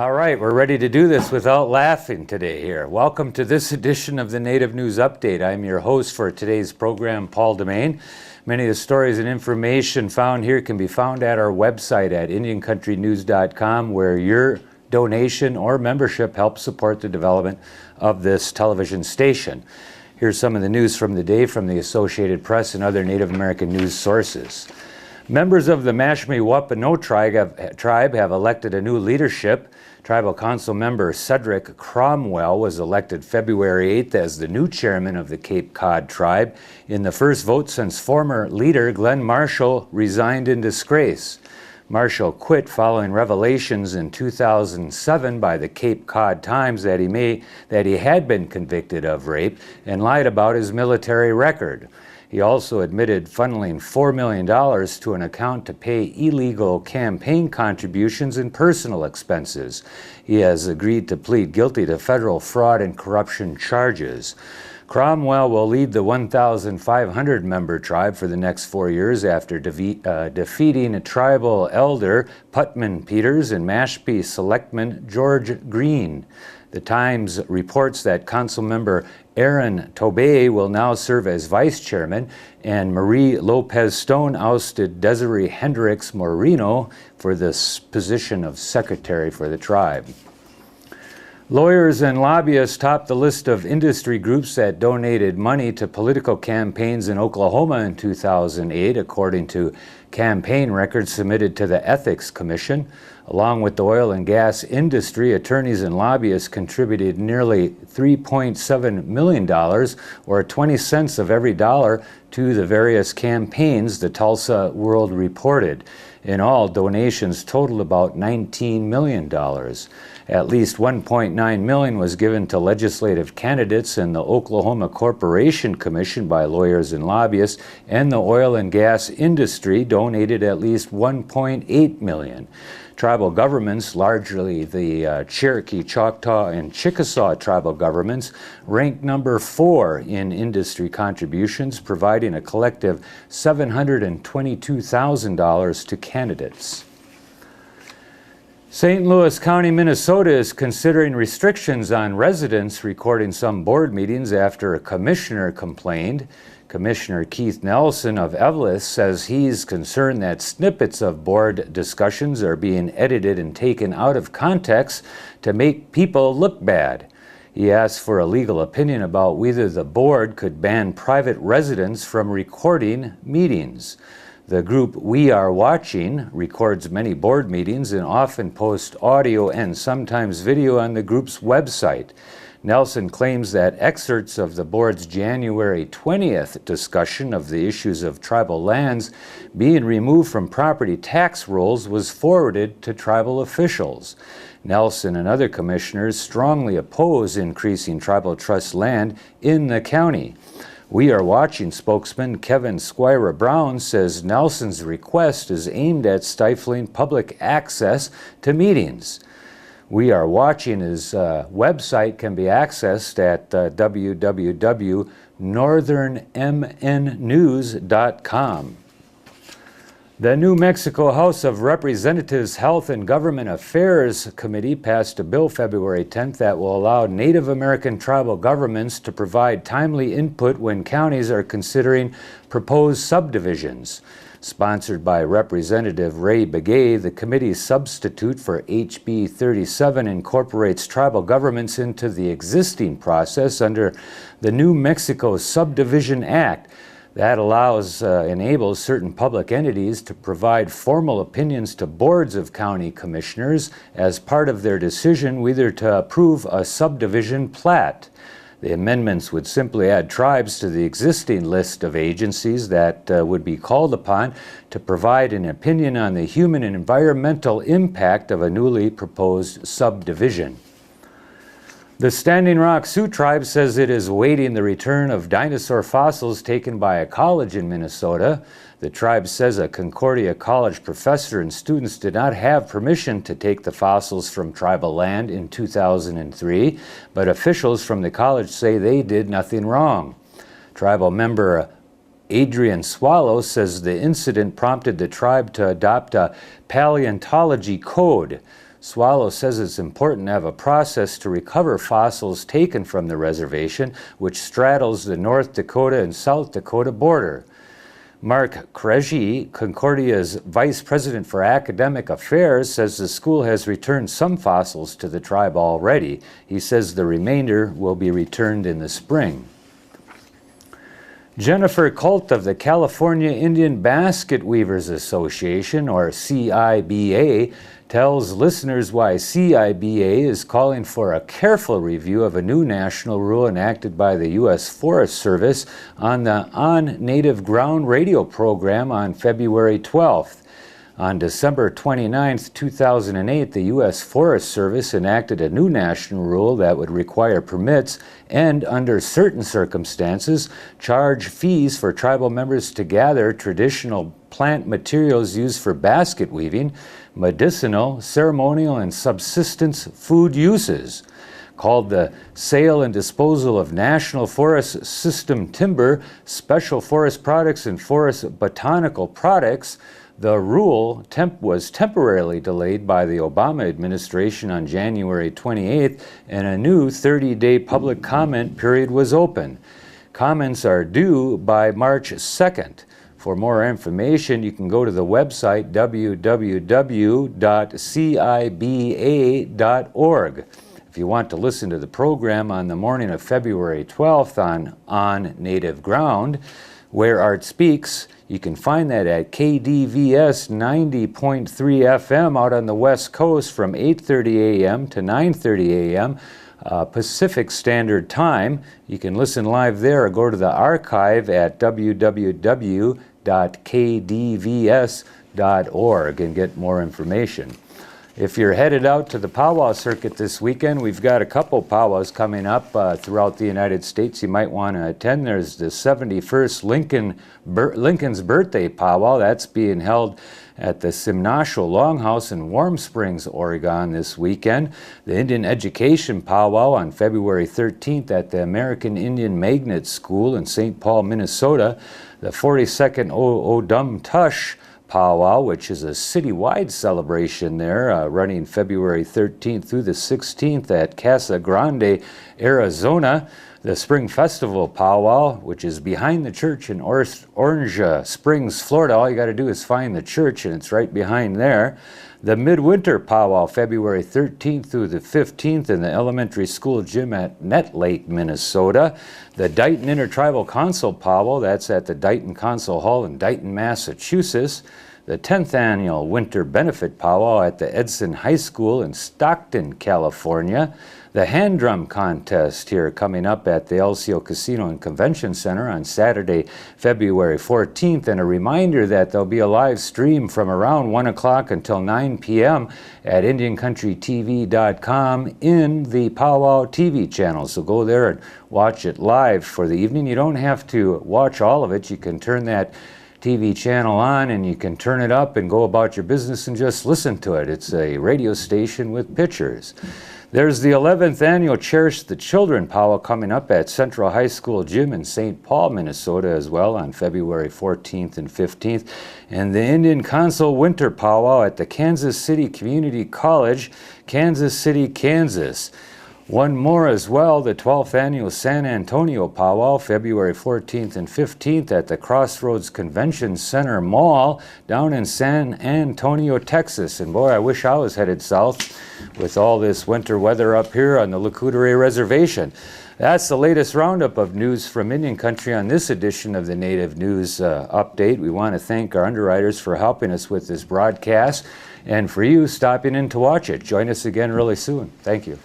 All right, we're ready to do this without laughing today here. Welcome to this edition of the Native News Update. I'm your host for today's program, Paul Demain. Many of the stories and information found here can be found at our website at IndianCountryNews.com, where your donation or membership helps support the development of this television station. Here's some of the news from the day from the Associated Press and other Native American news sources. Members of the Mashpee-Wampanoag tribe have elected a new leadership. Tribal Council member Cedric Cromwell was elected February 8th as the new chairman of the Cape Cod tribe in the first vote since former leader Glenn Marshall resigned in disgrace. Marshall quit following revelations in 2007 by the Cape Cod Times that he had been convicted of rape and lied about his military record. He also admitted funneling $4 million to an account to pay illegal campaign contributions and personal expenses. He has agreed to plead guilty to federal fraud and corruption charges. Cromwell will lead the 1,500-member tribe for the next 4 years after defeating a tribal elder, Putman Peters, and Mashpee selectman George Green. The Times reports that council member Aaron Tobey will now serve as vice chairman, and Marie Lopez Stone ousted Desiree Hendricks Moreno for this position of secretary for the tribe. Lawyers and lobbyists topped the list of industry groups that donated money to political campaigns in Oklahoma in 2008, according to campaign records submitted to the Ethics Commission. Along with the oil and gas industry, attorneys and lobbyists contributed nearly $3.7 million, or 20 cents of every dollar, to the various campaigns, the Tulsa World reported. In all, donations totaled about $19 million. At least $1.9 million was given to legislative candidates and the Oklahoma Corporation Commission by lawyers and lobbyists, and the oil and gas industry donated at least $1.8 million. Tribal governments, largely the Cherokee, Choctaw, and Chickasaw tribal governments, ranked number 4 in industry contributions, providing a collective $722,000 to candidates. St. Louis County, Minnesota is considering restrictions on residents recording some board meetings after a commissioner complained. Commissioner Keith Nelson of Eveleth says he's concerned that snippets of board discussions are being edited and taken out of context to make people look bad. He asked for a legal opinion about whether the board could ban private residents from recording meetings. The group We Are Watching records many board meetings and often posts audio and sometimes video on the group's website. Nelson claims that excerpts of the board's January 20th discussion of the issues of tribal lands being removed from property tax rolls was forwarded to tribal officials. Nelson and other commissioners strongly oppose increasing tribal trust land in the county. We Are Watching spokesman Kevin Squire Brown says Nelson's request is aimed at stifling public access to meetings. We Are Watching his website can be accessed at www.northernmnnews.com. The New Mexico House of Representatives Health and Government Affairs Committee passed a bill February 10th that will allow Native American tribal governments to provide timely input when counties are considering proposed subdivisions. Sponsored by Representative Ray Begay, the committee's substitute for HB 37 incorporates tribal governments into the existing process under the New Mexico Subdivision Act. That enables certain public entities to provide formal opinions to boards of county commissioners as part of their decision whether to approve a subdivision plat. The amendments would simply add tribes to the existing list of agencies that would be called upon to provide an opinion on the human and environmental impact of a newly proposed subdivision. The Standing Rock Sioux tribe says it is awaiting the return of dinosaur fossils taken by a college in Minnesota. The tribe says a Concordia College professor and students did not have permission to take the fossils from tribal land in 2003, but officials from the college say they did nothing wrong. Tribal member Adrian Swallow says the incident prompted the tribe to adopt a paleontology code. Swallow says it's important to have a process to recover fossils taken from the reservation, which straddles the North Dakota and South Dakota border. Mark Krejci, Concordia's Vice President for Academic Affairs, says the school has returned some fossils to the tribe already. He says the remainder will be returned in the spring. Jennifer Courte of the California Indian Basket Weavers Association, or CIBA, tells listeners why CIBA is calling for a careful review of a new national rule enacted by the U.S. Forest Service on the On Native Ground radio program on February 12th. On December 29, 2008, the U.S. Forest Service enacted a new national rule that would require permits and, under certain circumstances, charge fees for tribal members to gather traditional plant materials used for basket weaving, medicinal, ceremonial, and subsistence food uses. Called the Sale and Disposal of National Forest System Timber, Special Forest Products, and Forest Botanical Products, the rule was temporarily delayed by the Obama administration on January 28th, and a new 30-day public comment period was open. Comments are due by March 2nd. For more information, you can go to the website www.ciba.org. If you want to listen to the program on the morning of February 12th on Native Ground, Where Art Speaks, you can find that at KDVS 90.3 FM out on the West Coast from 8:30 a.m. to 9:30 a.m. Pacific Standard Time. You can listen live there or go to the archive at www.kdvs.org and get more information. If you're headed out to the powwow circuit this weekend, we've got a couple powwows coming up throughout the United States you might want to attend. There's the 71st Lincoln's Birthday Powwow. That's being held at the Simnasho Longhouse in Warm Springs, Oregon this weekend. The Indian Education Powwow on February 13th at the American Indian Magnet School in St. Paul, Minnesota. The 42nd O'Dum Tush Powwow, which is a citywide celebration there, running February 13th through the 16th at Casa Grande, Arizona. The Spring Festival Powwow, which is behind the church in Orange Springs, Florida. All you got to do is find the church, and it's right behind there. The Midwinter Powwow, February 13th through the 15th in the elementary school gym at Net Lake, Minnesota. The Dighton Intertribal Council Powwow, that's at the Dighton Council Hall in Dighton, Massachusetts. The 10th Annual Winter Benefit Powwow at the Edson High School in Stockton, California. The Hand Drum Contest here coming up at the LCO Casino and Convention Center on Saturday, February 14th. And a reminder that there'll be a live stream from around 1 o'clock until 9 p.m. at IndianCountryTV.com in the Powwow TV channel. So go there and watch it live for the evening. You don't have to watch all of it. You can turn that TV channel on and you can turn it up and go about your business and just listen to it. It's a radio station with pictures. There's the 11th Annual Cherish the Children Powwow coming up at Central High School Gym in St. Paul, Minnesota as well on February 14th and 15th. And the Indian Council Winter Powwow at the Kansas City Community College, Kansas City, Kansas. One more as well, the 12th Annual San Antonio Powwow, February 14th and 15th at the Crossroads Convention Center Mall down in San Antonio, Texas. And boy, I wish I was headed south with all this winter weather up here on the Courte Reservation. That's the latest roundup of news from Indian Country on this edition of the Native News Update. We want to thank our underwriters for helping us with this broadcast and for you stopping in to watch it. Join us again really soon. Thank you.